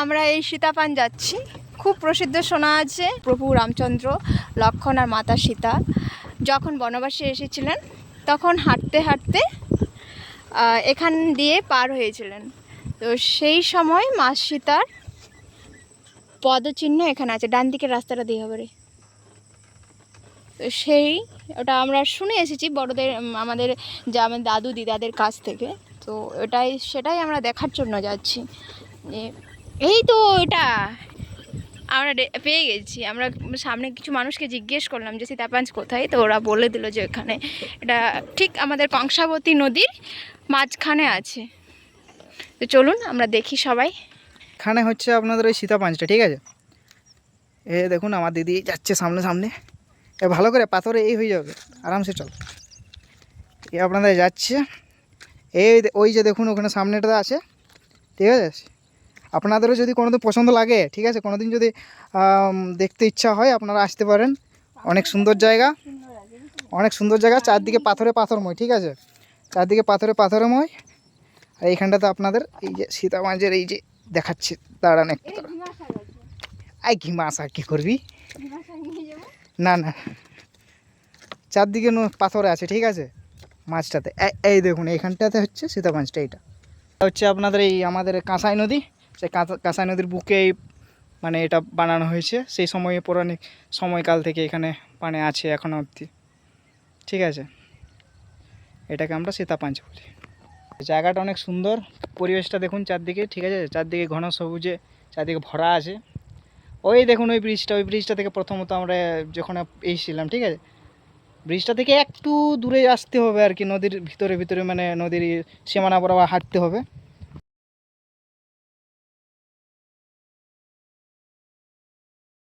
আমরা এই সীতাপান যাচ্ছি। খুব প্রসিদ্ধ শোনা আছে, প্রভু রামচন্দ্র, লক্ষ্মণ আর মাতা সীতা যখন বনবাসে এসেছিলেন তখন হাঁটতে হাঁটতে এখান দিয়ে পার হয়েছিলেন। তো সেই সময় মা সীতার পদচিহ্ন এখানে আছে। ডান দিকের রাস্তাটা দিয়ে হবে রে। তো সেই ওটা আমরা শুনে এসেছি বড়দের, আমাদের যা আমাদের দাদু দিদাদের কাছ থেকে। তো সেটাই আমরা দেখার জন্য যাচ্ছি। এই তো এটা আমরা পেয়ে গেছি। আমরা সামনে কিছু মানুষকে জিজ্ঞেস করলাম যে সীতাপাঞ্চ কোথায়, তো ওরা বলে দিল যে এখানে। এটা ঠিক আমাদের কংসাবতী নদীর মাঝখানে আছে। তো চলুন আমরা দেখি সবাই। এখানে হচ্ছে আপনাদের ওই সীতাপাঞ্চটা, ঠিক আছে। এ দেখুন আমার দিদি যাচ্ছে সামনে সামনে। এ ভালো করে পাথরে এই হয়ে যাবে, আরামসে চল। এ আপনাদের যাচ্ছে এই ওই যে দেখুন ওখানে সামনেটা আছে, ঠিক আছে। আপনাদেরও যদি কোনোদিন পছন্দ লাগে, ঠিক আছে, কোনোদিন যদি দেখতে ইচ্ছা হয় আপনারা আসতে পারেন। অনেক সুন্দর জায়গা, অনেক সুন্দর জায়গা। চারদিকে পাথরে পাথরময়, ঠিক আছে, চারদিকে পাথরে পাথরময়। আর এইখানটাতে আপনাদের এই যে সীতাপাঞ্চের এই যে দেখাচ্ছে, দাঁড়ান একটু দাঁড়ান। আই ঘিমাশা কী করবি, না না, চারদিকে পাথরে আছে, ঠিক আছে। মাছটাতে এই দেখুন এইখানটাতে হচ্ছে সীতাপাঞ্চটা। এইটা হচ্ছে আপনাদের এই আমাদের কাঁসাই নদী। সেই কাঁসাই নদীর বুকেই মানে এটা বানানো হয়েছে। সেই সময়ে পৌরাণিক সময়কাল থেকে এখানে মানে আছে এখনও অবধি, ঠিক আছে। এটাকে আমরা সীতাপাঞ্চ বলি। জায়গাটা অনেক সুন্দর, পরিবেশটা দেখুন চারদিকে, ঠিক আছে। চারদিকে ঘন সবুজে চারদিকে ভরা আছে। ওই দেখুন ওই ব্রিজটা থেকে প্রথমত আমরা যখন এসেছিলাম, ঠিক আছে, ব্রিজটা থেকে একটু দূরে আসতে হবে আর কি, নদীর ভিতরে মানে নদীর সীমানা বরাবর হাঁটতে হবে।